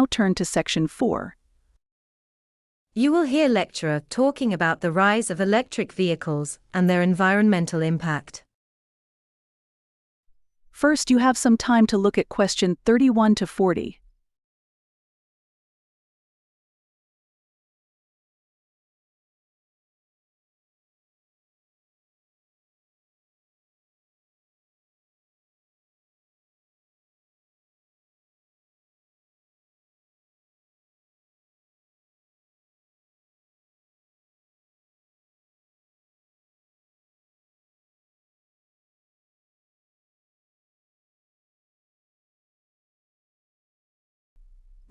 Now turn to section 4. You will hear lecturer talking about the rise of electric vehicles and their environmental impact. First, you have some time to look at question 31 to 40.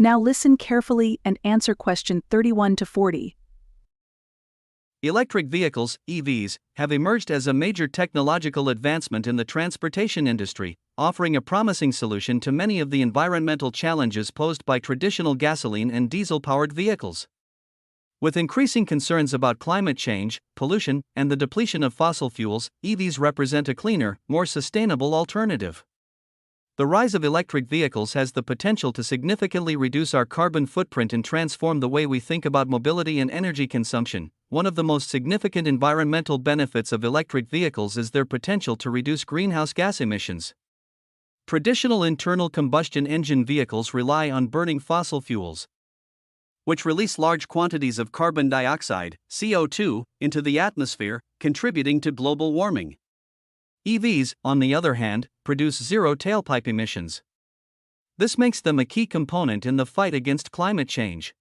Now listen carefully and answer question 31 to 40. Electric vehicles, EVs, have emerged as a major technological advancement in the transportation industry, offering a promising solution to many of the environmental challenges posed by traditional gasoline and diesel-powered vehicles. With increasing concerns about climate change, pollution, and the depletion of fossil fuels, EVs represent a cleaner, more sustainable alternative. The rise of electric vehicles has the potential to significantly reduce our carbon footprint and transform the way we think about mobility and energy consumption. One of the most significant environmental benefits of electric vehicles is their potential to reduce greenhouse gas emissions. Traditional internal combustion engine vehicles rely on burning fossil fuels, which release large quantities of carbon dioxide, CO2, into the atmosphere, contributing to global warming. EVs, on the other hand, produce zero tailpipe emissions. This makes them a key component in the fight against climate change.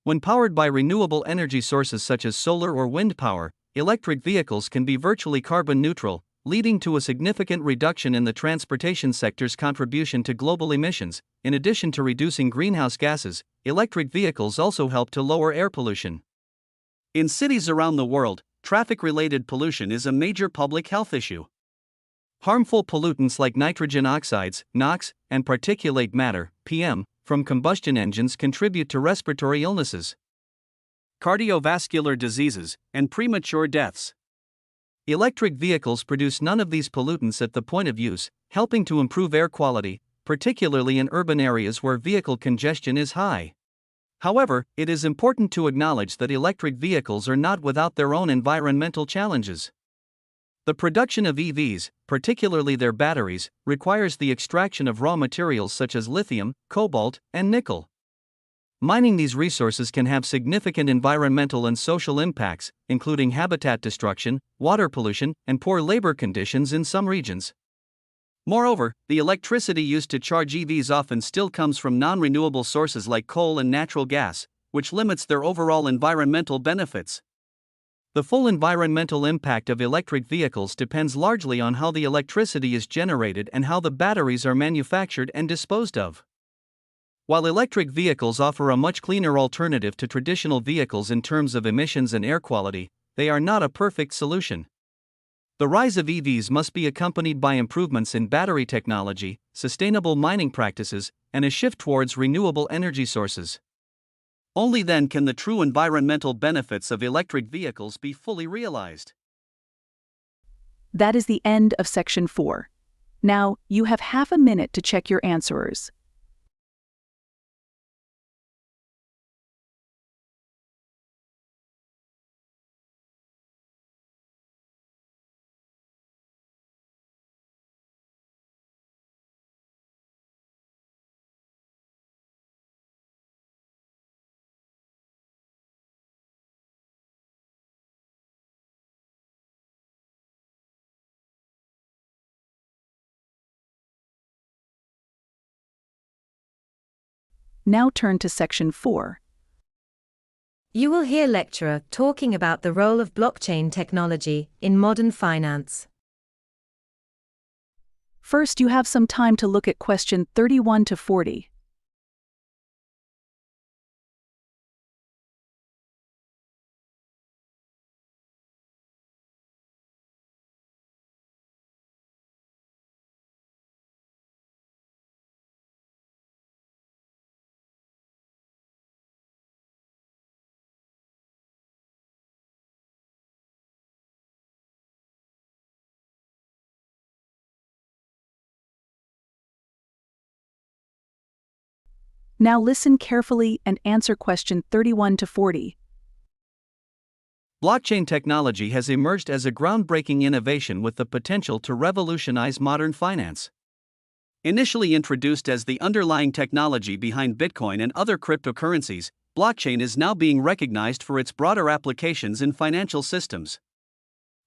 When powered by renewable energy sources such as solar or wind power, electric vehicles can be virtually carbon neutral, leading to a significant reduction in the transportation sector's contribution to global emissions. In addition to reducing greenhouse gases, electric vehicles also help to lower air pollution. In cities around the world, traffic-related pollution is a major public health issue. Harmful pollutants like nitrogen oxides, NOx, and particulate matter, PM, from combustion engines contribute to respiratory illnesses, cardiovascular diseases, and premature deaths. Electric vehicles produce none of these pollutants at the point of use, helping to improve air quality, particularly in urban areas where vehicle congestion is high. However, it is important to acknowledge that electric vehicles are not without their own environmental challenges. The production of EVs, particularly their batteries, requires the extraction of raw materials such as lithium, cobalt, and nickel. Mining these resources can have significant environmental and social impacts, including habitat destruction, water pollution, and poor labor conditions in some regions. Moreover, the electricity used to charge EVs often still comes from non-renewable sources like coal and natural gas, which limits their overall environmental benefits. The full environmental impact of electric vehicles depends largely on how the electricity is generated and how the batteries are manufactured and disposed of. While electric vehicles offer a much cleaner alternative to traditional vehicles in terms of emissions and air quality, they are not a perfect solution. The rise of EVs must be accompanied by improvements in battery technology, sustainable mining practices, and a shift towards renewable energy sources. Only then can the true environmental benefits of electric vehicles be fully realized. That is the end of section 4. Now, you have half a minute to check your answers. Now turn to section 4. You will hear lecturer talking about the role of blockchain technology in modern finance. First, you have some time to look at question 31 to 40. Now listen carefully and answer question 31 to 40. Blockchain technology has emerged as a groundbreaking innovation with the potential to revolutionize modern finance. Initially introduced as the underlying technology behind Bitcoin and other cryptocurrencies, blockchain is now being recognized for its broader applications in financial systems.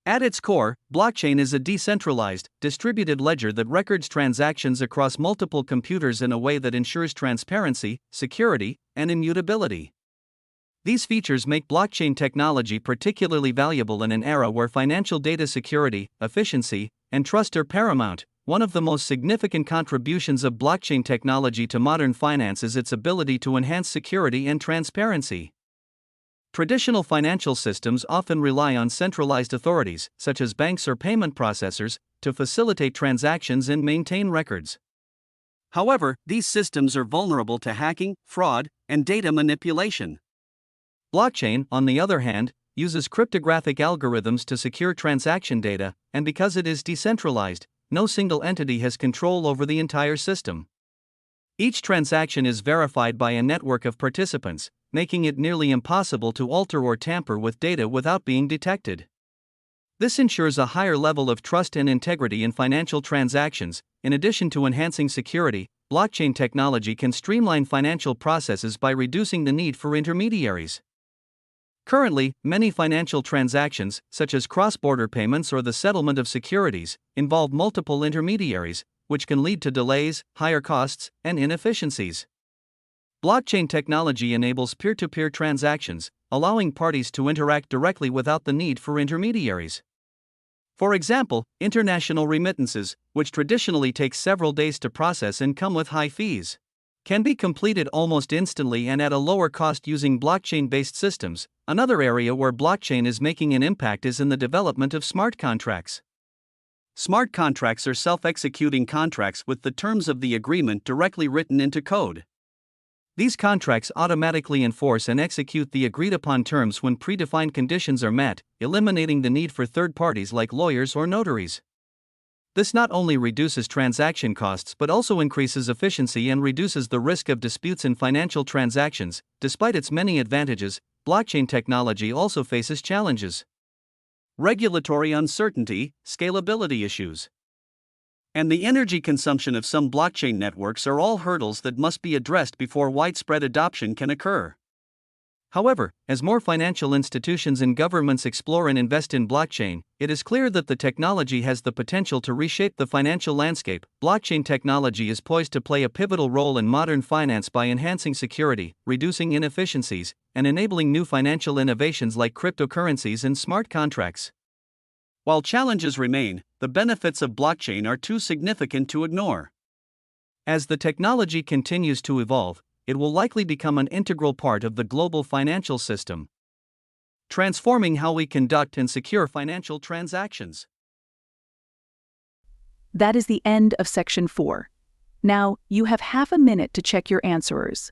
At its core, blockchain is a decentralized, distributed ledger that records transactions across multiple computers in a way that ensures transparency, security, and immutability. These features make blockchain technology particularly valuable in an era where financial data security, efficiency, and trust are paramount. One of the most significant contributions of blockchain technology to modern finance is its ability to enhance security and transparency. Traditional financial systems often rely on centralized authorities, such as banks or payment processors, to facilitate transactions and maintain records. However, these systems are vulnerable to hacking, fraud, and data manipulation. Blockchain, on the other hand, uses cryptographic algorithms to secure transaction data, and because it is decentralized, no single entity has control over the entire system. Each transaction is verified by a network of participants, making it nearly impossible to alter or tamper with data without being detected. This ensures a higher level of trust and integrity in financial transactions. In addition to enhancing security, blockchain technology can streamline financial processes by reducing the need for intermediaries. Currently, many financial transactions, such as cross-border payments or the settlement of securities, involve multiple intermediaries, which can lead to delays, higher costs, and inefficiencies. Blockchain technology enables peer-to-peer transactions, allowing parties to interact directly without the need for intermediaries. For example, international remittances, which traditionally take several days to process and come with high fees, can be completed almost instantly and at a lower cost using blockchain-based systems. Another area where blockchain is making an impact is in the development of smart contracts. Smart contracts are self-executing contracts with the terms of the agreement directly written into code. These contracts automatically enforce and execute the agreed-upon terms when predefined conditions are met, eliminating the need for third parties like lawyers or notaries. This not only reduces transaction costs but also increases efficiency and reduces the risk of disputes in financial transactions. Despite its many advantages, blockchain technology also faces challenges. Regulatory uncertainty, scalability issues, and the energy consumption of some blockchain networks are all hurdles that must be addressed before widespread adoption can occur. However, as more financial institutions and governments explore and invest in blockchain, it is clear that the technology has the potential to reshape the financial landscape. Blockchain technology is poised to play a pivotal role in modern finance by enhancing security, reducing inefficiencies, and enabling new financial innovations like cryptocurrencies and smart contracts. While challenges remain, the benefits of blockchain are too significant to ignore. As the technology continues to evolve, it will likely become an integral part of the global financial system, transforming how we conduct and secure financial transactions. That is the end of section 4. Now, you have half a minute to check your answers.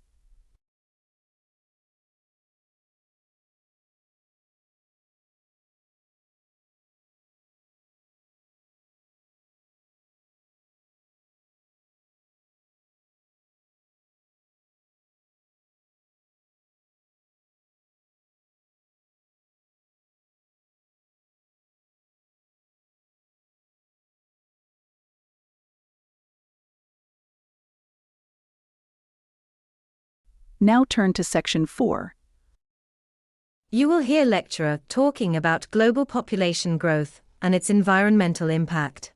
Now turn to section 4. You will hear lecturer talking about global population growth and its environmental impact.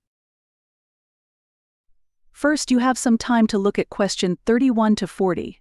First, you have some time to look at question 31 to 40.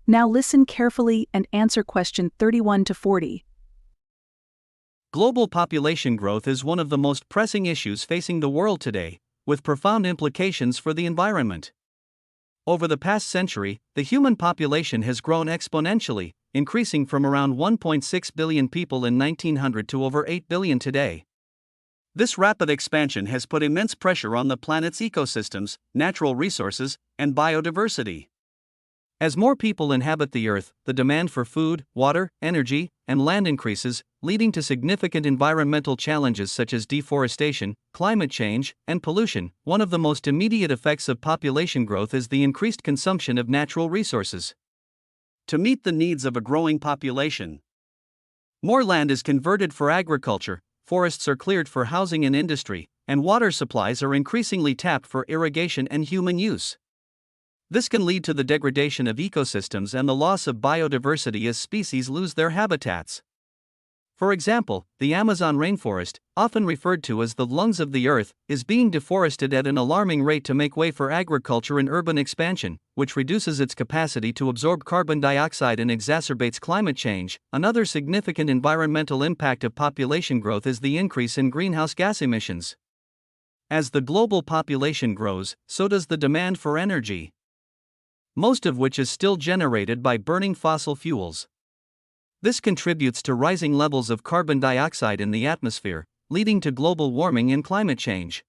Now listen carefully and answer question 31 to 40. Global population growth is one of the most pressing issues facing the world today, with profound implications for the environment. Over the past century, the human population has grown exponentially, increasing from around 1.6 billion people in 1900 to over 8 billion today. This rapid expansion has put immense pressure on the planet's ecosystems, natural resources, and biodiversity. As more people inhabit the Earth, the demand for food, water, energy, and land increases, leading to significant environmental challenges such as deforestation, climate change, and pollution. One of the most immediate effects of population growth is the increased consumption of natural resources. To meet the needs of a growing population, more land is converted for agriculture, forests are cleared for housing and industry, and water supplies are increasingly tapped for irrigation and human use. This can lead to the degradation of ecosystems and the loss of biodiversity as species lose their habitats. For example, the Amazon rainforest, often referred to as the lungs of the earth, is being deforested at an alarming rate to make way for agriculture and urban expansion, which reduces its capacity to absorb carbon dioxide and exacerbates climate change. Another significant environmental impact of population growth is the increase in greenhouse gas emissions. As the global population grows, so does the demand for energy, most of which is still generated by burning fossil fuels. This contributes to rising levels of carbon dioxide in the atmosphere, leading to global warming and climate change.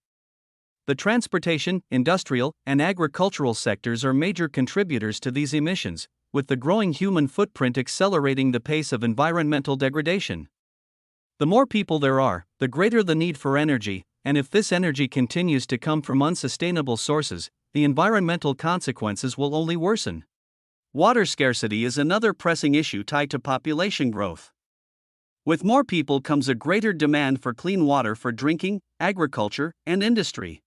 The transportation, industrial, and agricultural sectors are major contributors to these emissions, with the growing human footprint accelerating the pace of environmental degradation. The more people there are, the greater the need for energy, and if this energy continues to come from unsustainable sources, the environmental consequences will only worsen. Water scarcity is another pressing issue tied to population growth. With more people comes a greater demand for clean water for drinking, agriculture, and industry.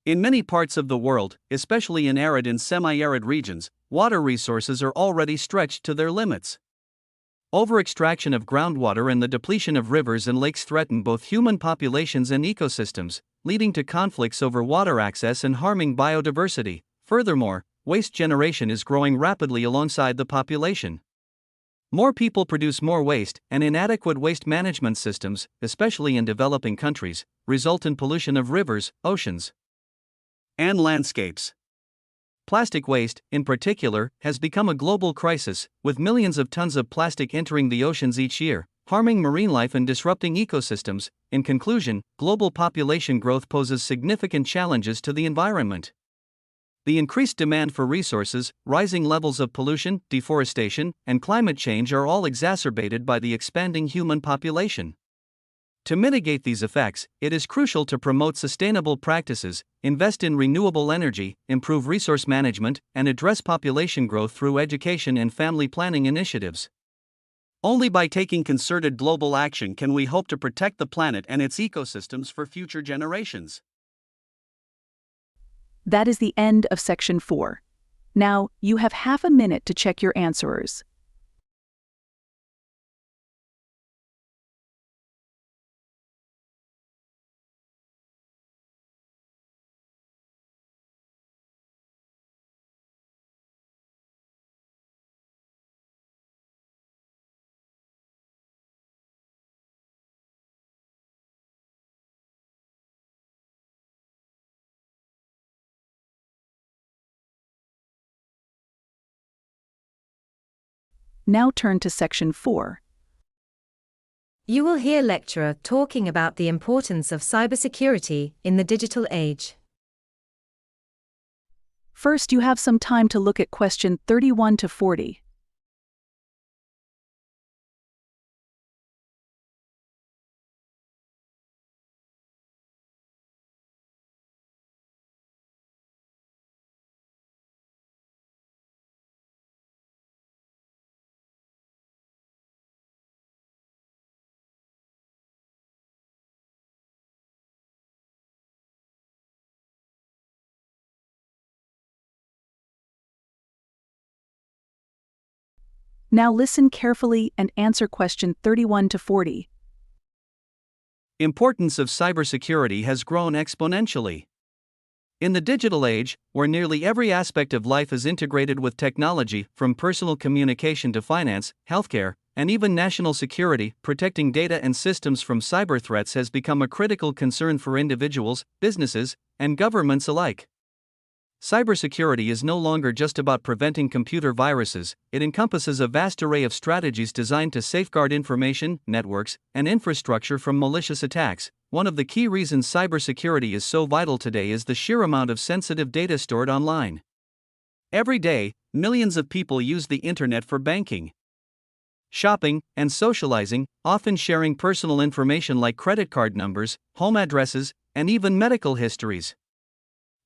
In many parts of the world, especially in arid and semi-arid regions, water resources are already stretched to their limits. Over-extraction of groundwater and the depletion of rivers and lakes threaten both human populations and ecosystems, leading to conflicts over water access and harming biodiversity. Furthermore, waste generation is growing rapidly alongside the population. More people produce more waste, and inadequate waste management systems, especially in developing countries, result in pollution of rivers, oceans, and landscapes. Plastic waste, in particular, has become a global crisis, with millions of tons of plastic entering the oceans each year, harming marine life and disrupting ecosystems. In conclusion, global population growth poses significant challenges to the environment. The increased demand for resources, rising levels of pollution, deforestation, and climate change are all exacerbated by the expanding human population. To mitigate these effects, it is crucial to promote sustainable practices, invest in renewable energy, improve resource management, and address population growth through education and family planning initiatives. Only by taking concerted global action can we hope to protect the planet and its ecosystems for future generations. That is the end of section 4. Now, you have half a minute to check your answers. Now turn to section 4. You will hear lecturer talking about the importance of cybersecurity in the digital age. First, you have some time to look at question 31 to 40. Now listen carefully and answer question 31 to 40. Importance of cybersecurity has grown exponentially. In the digital age, where nearly every aspect of life is integrated with technology, from personal communication to finance, healthcare, and even national security, protecting data and systems from cyber threats has become a critical concern for individuals, businesses, and governments alike. Cybersecurity is no longer just about preventing computer viruses, it encompasses a vast array of strategies designed to safeguard information, networks, and infrastructure from malicious attacks. One of the key reasons cybersecurity is so vital today is the sheer amount of sensitive data stored online. Every day, millions of people use the internet for banking, shopping, and socializing, often sharing personal information like credit card numbers, home addresses, and even medical histories.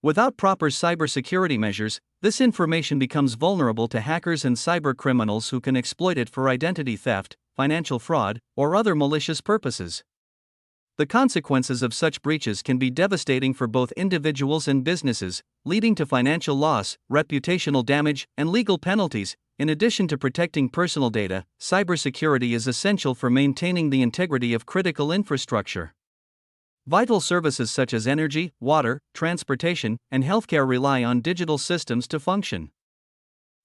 Without proper cybersecurity measures, this information becomes vulnerable to hackers and cybercriminals who can exploit it for identity theft, financial fraud, or other malicious purposes. The consequences of such breaches can be devastating for both individuals and businesses, leading to financial loss, reputational damage, and legal penalties. In addition to protecting personal data, cybersecurity is essential for maintaining the integrity of critical infrastructure. Vital services such as energy, water, transportation, and healthcare rely on digital systems to function.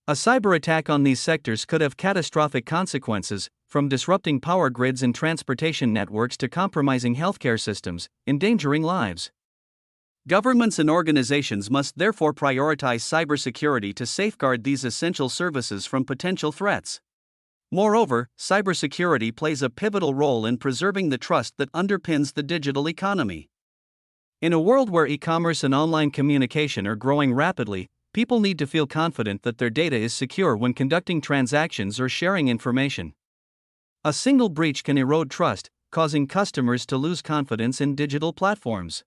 A cyber attack on these sectors could have catastrophic consequences, from disrupting power grids and transportation networks to compromising healthcare systems, endangering lives. Governments and organizations must therefore prioritize cybersecurity to safeguard these essential services from potential threats. Moreover, cybersecurity plays a pivotal role in preserving the trust that underpins the digital economy. In a world where e-commerce and online communication are growing rapidly, people need to feel confident that their data is secure when conducting transactions or sharing information. A single breach can erode trust, causing customers to lose confidence in digital platforms.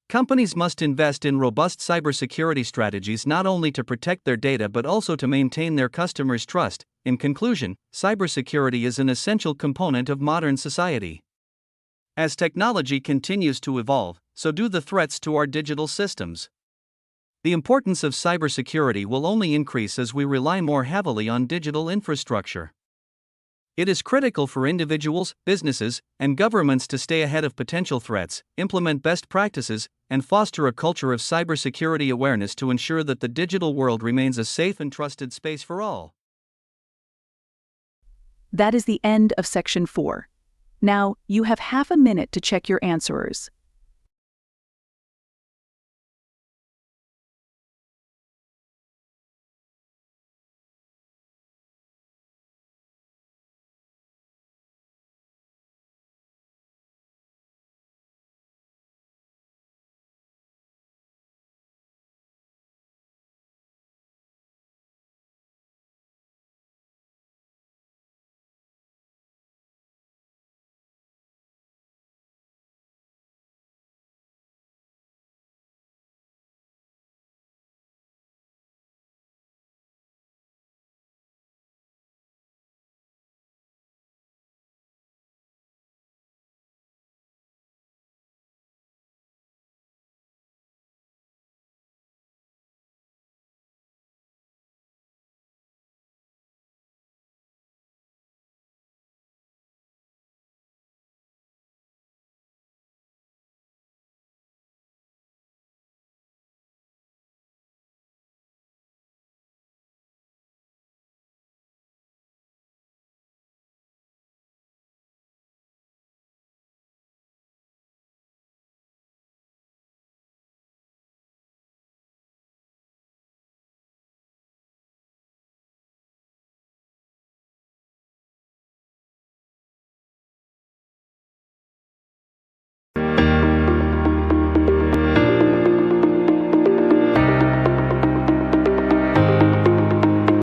Companies must invest in robust cybersecurity strategies not only to protect their data but also to maintain their customers' trust. In conclusion, cybersecurity is an essential component of modern society. As technology continues to evolve, so do the threats to our digital systems. The importance of cybersecurity will only increase as we rely more heavily on digital infrastructure. It is critical for individuals, businesses, and governments to stay ahead of potential threats, implement best practices, and foster a culture of cybersecurity awareness to ensure that the digital world remains a safe and trusted space for all. That is the end of section 4. Now, you have half a minute to check your answers.